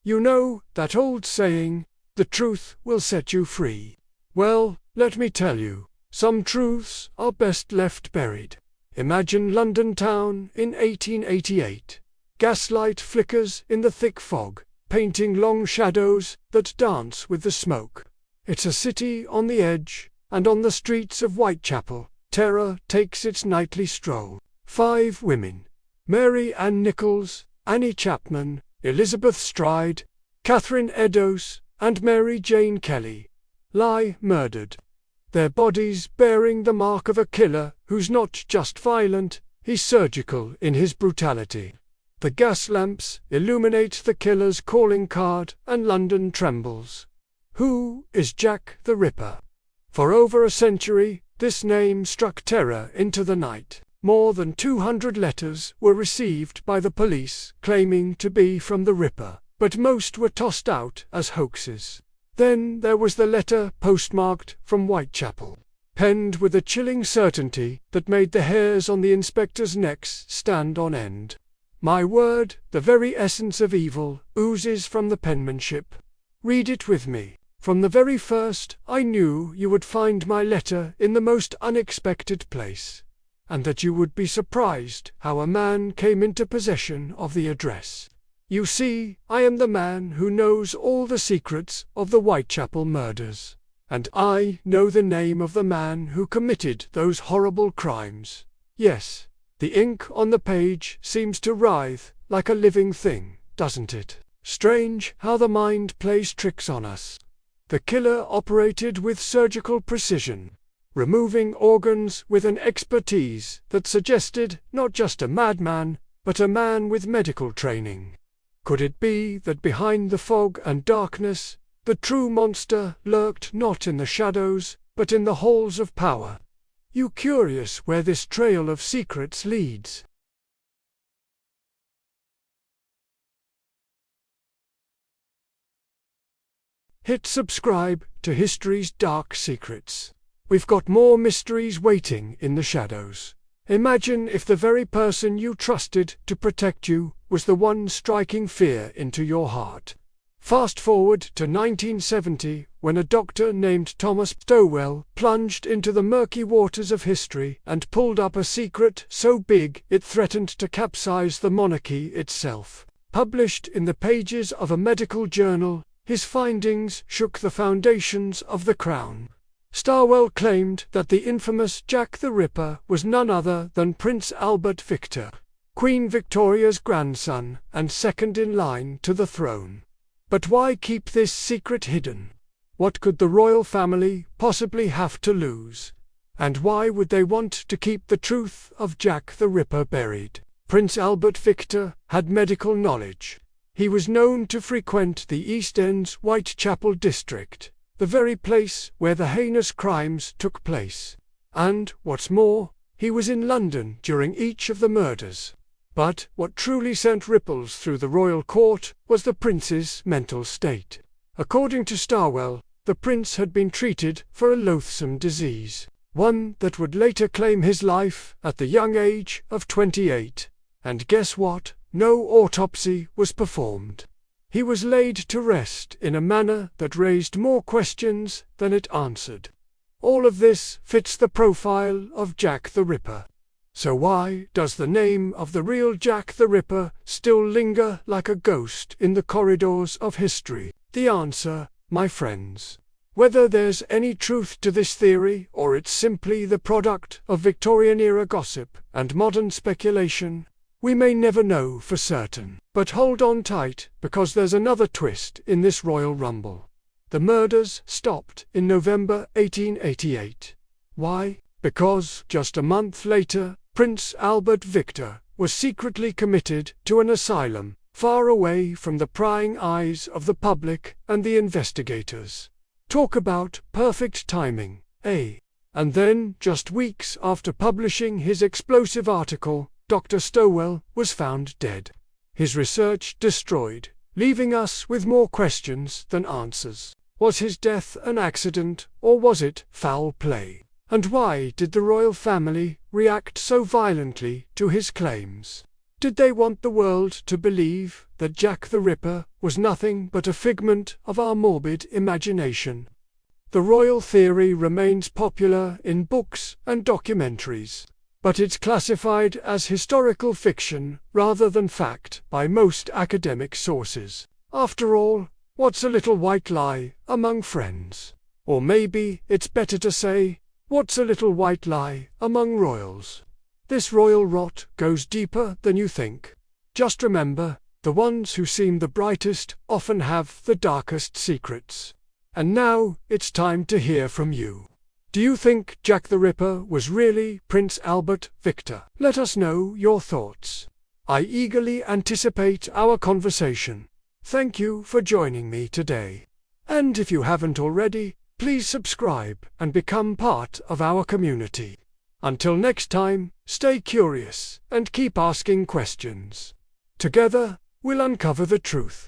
You know that old saying, the truth will set you free. Well, let me tell you, some truths are best left buried. Imagine London town in 1888. Gaslight flickers in the thick fog, painting long shadows that dance with the smoke. It's a city on the edge, and on the streets of Whitechapel, terror takes its nightly stroll. 5 women: Mary Ann Nichols, Annie Chapman, Elizabeth Stride, Catherine Eddowes, and Mary Jane Kelly, lie murdered. Their bodies bearing the mark of a killer who's not just violent, he's surgical in his brutality. The gas lamps illuminate the killer's calling card, and London trembles. Who is Jack the Ripper? For over a century, this name struck terror into the night. More than 200 letters were received by the police claiming to be from the Ripper, but most were tossed out as hoaxes. Then there was the letter postmarked from Whitechapel, penned with a chilling certainty that made the hairs on the inspectors' necks stand on end. My word, the very essence of evil oozes from the penmanship. Read it with me. From the very first, I knew you would find my letter in the most unexpected place, and that you would be surprised how a man came into possession of the address. You see, I am the man who knows all the secrets of the Whitechapel murders, and I know the name of the man who committed those horrible crimes. Yes, the ink on the page seems to writhe like a living thing, doesn't it? Strange how the mind plays tricks on us. The killer operated with surgical precision, removing organs with an expertise that suggested not just a madman, but a man with medical training. Could it be that behind the fog and darkness, the true monster lurked not in the shadows, but in the halls of power? You curious where this trail of secrets leads? Hit subscribe to History's Dark Secrets. We've got more mysteries waiting in the shadows. Imagine if the very person you trusted to protect you was the one striking fear into your heart. Fast forward to 1970, when a doctor named Thomas Stowell plunged into the murky waters of history and pulled up a secret so big it threatened to capsize the monarchy itself. Published in the pages of a medical journal, his findings shook the foundations of the crown. Stowell claimed that the infamous Jack the Ripper was none other than Prince Albert Victor, Queen Victoria's grandson and second in line to the throne. But why keep this secret hidden? What could the royal family possibly have to lose? And why would they want to keep the truth of Jack the Ripper buried? Prince Albert Victor had medical knowledge. He was known to frequent the East End's Whitechapel district, the very place where the heinous crimes took place. And, what's more, he was in London during each of the murders. But what truly sent ripples through the royal court was the prince's mental state. According to Stowell, the prince had been treated for a loathsome disease, one that would later claim his life at the young age of 28. And guess what? No autopsy was performed. He was laid to rest in a manner that raised more questions than it answered. All of this fits the profile of Jack the Ripper. So why does the name of the real Jack the Ripper still linger like a ghost in the corridors of history? The answer, my friends, whether there's any truth to this theory or it's simply the product of Victorian-era gossip and modern speculation, we may never know for certain. But hold on tight, because there's another twist in this royal rumble. The murders stopped in November 1888. Why? Because just a month later, Prince Albert Victor was secretly committed to an asylum, far away from the prying eyes of the public and the investigators. Talk about perfect timing, eh? And then, just weeks after publishing his explosive article, Dr. Stowell was found dead. His research destroyed, leaving us with more questions than answers. Was his death an accident, or was it foul play? And why did the royal family react so violently to his claims? Did they want the world to believe that Jack the Ripper was nothing but a figment of our morbid imagination. The royal theory remains popular in books and documentaries, but it's classified as historical fiction rather than fact by most academic sources. After all, what's a little white lie among friends? Or maybe it's better to say, what's a little white lie among royals? This royal rot goes deeper than you think. Just remember, the ones who seem the brightest often have the darkest secrets. And now it's time to hear from you. Do you think Jack the Ripper was really Prince Albert Victor? Let us know your thoughts. I eagerly anticipate our conversation. Thank you for joining me today. And if you haven't already, please subscribe and become part of our community. Until next time, stay curious and keep asking questions. Together, we'll uncover the truth.